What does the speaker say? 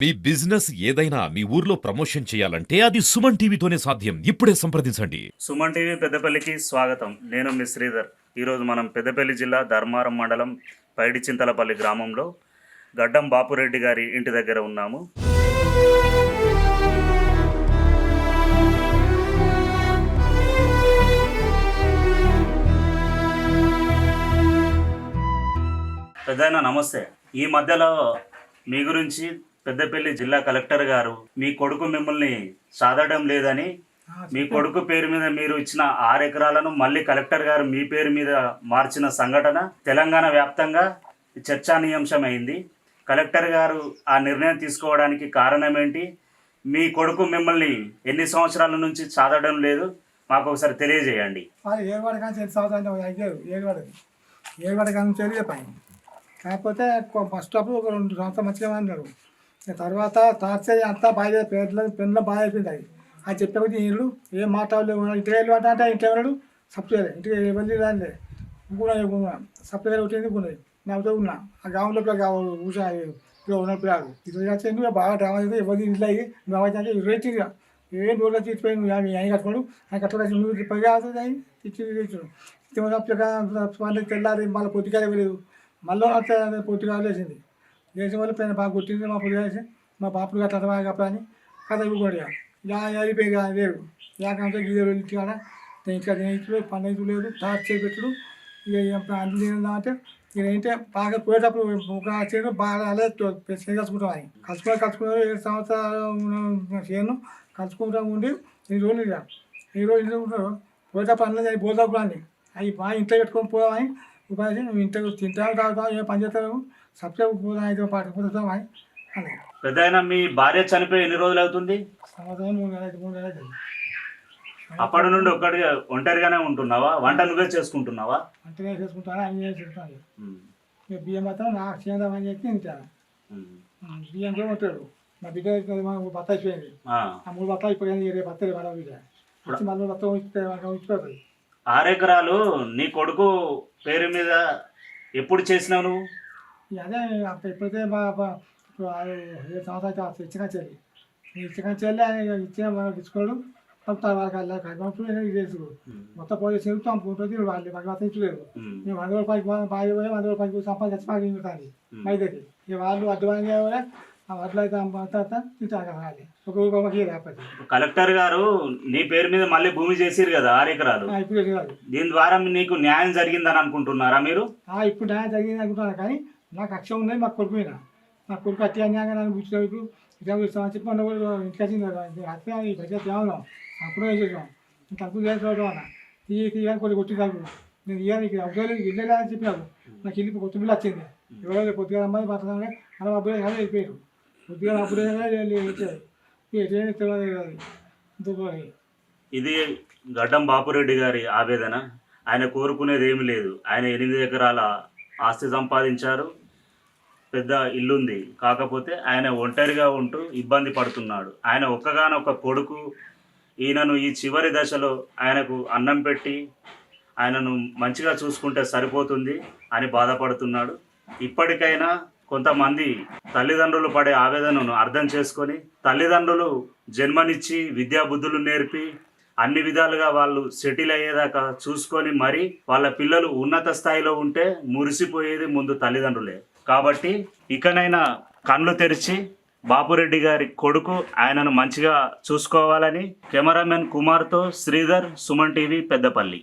మీ business ఏదైనా మీ ఊర్లో promotion చేయాలంటే అది సుమన్ టీవీతోనే సాధ్యం. ఇప్పుడే సంప్రదించండి. సుమన్ టీవీ పెద్దపల్లికి స్వాగతం. నేను మీ శ్రీధర్. ఈరోజు మనం పెద్దపల్లి జిల్లా ధర్మారం మండలం పైడిచింతలపల్లి గ్రామంలో గడ్డం బాపురెడ్డి గారి ఇంటి దగ్గర ఉన్నాము. పెద్దయినా నమస్తే. ఈ మధ్యలో మీ గురించి పెద్దపల్లి జిల్లా కలెక్టర్ గారు మీ కొడుకు మిమ్మల్ని సాధడం లేదని, మీ కొడుకు పేరు మీద మీరు ఇచ్చిన 6 ఎకరాలను మళ్ళీ కలెక్టర్ గారు మీ పేరు మీద మార్చిన సంఘటన తెలంగాణ వ్యాప్తంగా చర్చానీయాంశమైంది. కలెక్టర్ గారు ఆ నిర్ణయం తీసుకోవడానికి కారణం ఏంటి? మీ కొడుకు మిమ్మల్ని ఎన్ని సంవత్సరాల నుంచి సాధడం లేదు మాకు ఒకసారి తెలియజేయండి. కాకపోతే ఫస్ట్ అప్పుడు ఒక 2 సంవత్సరాలు మంచిగా అన్నారు. తర్వాత తాత్సరి అంతా బాగా పెన్లో బాగా అయిపోయింది. అది చెప్పకపోతే వీళ్ళు ఏం మాట్లాడలేవు. ఇంటికి వెళ్ళి అంటే ఇంటి ఎవరు సప్లైలే, ఇంటికి వెళ్ళి రాలే కూడా సప్లైగా వచ్చింది ఉన్నది. నాతో ఉన్నా ఆ గ్రామంలో కూర్చో ఉన్న పిల్లలు ఇట్లా చేసి బాగా డ్రామా చేస్తే ఎవరి ఇంట్లో అయ్యి బాగా రేటింగ్గా ఏం రోజులు తీసిపోయింది. ఆయన కట్టుకోడు ఆయన కట్టుకోవాలి. నువ్వు పైగా అవుతుంది అని తెల్లారి మళ్ళీ పొద్దుగా ఇవ్వలేదు. మళ్ళీ పొద్దుగా వేసింది. వేసిన వాళ్ళు పైన బాగా కొట్టింది. మా పొద్దుగా వేసి మా బాపుడు గట్ల బాగా కప్పని కథ ఇవ్వకూడదు. అయిపోయి లేరు యాకంటే గీరు ఇంటికాడ ఇంటికాడ నేర్చులు పండుగ లేదు టార్చ్ చేపెట్టుడు. ఇక అన్ని అంటే ఇక ఏంటంటే బాగా పోయేటప్పుడు ఒక చేను బాగా అలా కలుసుకుంటాం. అని కలుసుకున్నారు 7 సంవత్సరాలు చేను కలుసుకుంటా ఉండి 2 రోజులు ఇక 2 రోజులు ఇంట్లో ఉంటారు. పోయేటప్పుడు అన్నీ అది పోతాప్పుడు అన్నీ అవి బాగా ఇంట్లో పెట్టుకొని పోదామని ఉపాధి నువ్వు ఇంట్లో తింటావు తాగుతావు ఏ పని చేస్తావు సబ్సిడీ పోదాం అయితే పాటు పోతాం అని అని. పెద్దయినా మీ భార్య చనిపోయి ఎన్ని రోజులు అవుతుంది? సంవత్సరం 3 నెలలు అవుతుంది. అప్పటి నుండి ఒంటరిగానే ఉంటున్నావా? వంట నువ్వే చేసుకుంటున్నావా? అంతగా చేసుకుంటాను అన్నీ చేసుకుంటాను. ఇక బియ్యం మాత్రం నాకు చేద్దామని చెప్పి తింటాను. బియ్యం కూడా ఉంటాడు. మా బిడ్డ బత్త అయిపోయింది. ఆ 3 బత్త అయిపోయింది. రేపు బత్త వాళ్ళ బిడ్డ వచ్చి మళ్ళీ బత్త ఉంచిపోతుంది. 6 ఎకరాలు నీ కొడుకు పేరు మీద ఎప్పుడు చేసినావు నువ్వు? అదే ఎప్పుడైతే ఇప్పుడు 7 సంవత్సరాలు అయితే ఇచ్చిన చెల్లి ఆయన ఇచ్చిన ఇచ్చుకోడు వాళ్ళకి చేసుకో మొత్తం పోలీసు చంపుకుంటుంది. వాళ్ళు మాకు మొత్తం ఇచ్చలేదు. మేము 100 రూపాయలకి బాగా పోయి 100 రూపాయలకి సంపాదించి మాకు ఇంటుంది మైదకి. ఇక వాళ్ళు అడ్వాన్స్ ఆ వడ్లు అయితే తింటాను ఒక రూపాయకి లేకపోతే. కలెక్టర్ గారు నీ పేరు మీద మళ్ళీ భూమి చేసిరు కదా 6 ఎకరాలు. ఇప్పుడు దీని ద్వారా నీకు న్యాయం జరిగిందని అనుకుంటున్నారా మీరు? ఇప్పుడు న్యాయం జరిగింది అనుకుంటున్నాను. కానీ నాకు అక్షం ఉన్నది మాకు కొడుకు మీద. నా కొడుకు అట్టి అన్యాయంగా నన్ను కూర్చో ఇప్పుడు ఇట్లా ఇస్తామని చెప్పి మొన్న కూడా ఇంటికి వచ్చింది. అట్లా ఈ బడ్జెట్ తేవడం అప్పుడే వేసేసాం. ఇంకా తక్కువ చేసుకోవడం అన్న తీయని కొన్ని కొట్టి తగ్గు నేను ఇవ్వాలి నీకు అబ్బాయి ఇల్లు అని చెప్పినాను. నాకు ఇల్లు కొత్త బిల్లు వచ్చింది. ఎవరో పొద్దుగా అమ్మాయి మాట్లాడాలి అలా అబ్బాయి అదే వెళ్ళిపోయారు. కొద్దిగా అప్పుడే ఇది గడ్డం బాపురెడ్డి గారి ఆవేదన. ఆయన కోరుకునేది ఏమి లేదు. ఆయన 8 ఎకరాల ఆస్తి సంపాదించారు, పెద్ద ఇల్లుంది. కాకపోతే ఆయన ఒంటరిగా ఉంటూ ఇబ్బంది పడుతున్నాడు. ఆయన ఒక్కగానొక్క కొడుకు. ఈయనను ఈ చివరి దశలో ఆయనకు అన్నం పెట్టి ఆయనను మంచిగా చూసుకుంటే సరిపోతుంది అని బాధపడుతున్నాడు. ఇప్పటికైనా కొంతమంది తల్లిదండ్రులు పడే ఆవేదనను అర్థం చేసుకొని తల్లిదండ్రులు జన్మనిచ్చి విద్యాబుద్ధులు నేర్పి అన్ని విధాలుగా వాళ్ళు సెటిల్ అయ్యేదాకా చూసుకొని మరి వాళ్ళ పిల్లలు ఉన్నత స్థాయిలో ఉంటే మురిసిపోయేది ముందు తల్లిదండ్రులే. కాబట్టి ఇకనైనా కళ్ళు తెరిచి బాపురెడ్డి గారి కొడుకు ఆయనను మంచిగా చూసుకోవాలని కెమెరామెన్ కుమార్తో శ్రీధర్, సుమన్ టీవీ, పెద్దపల్లి.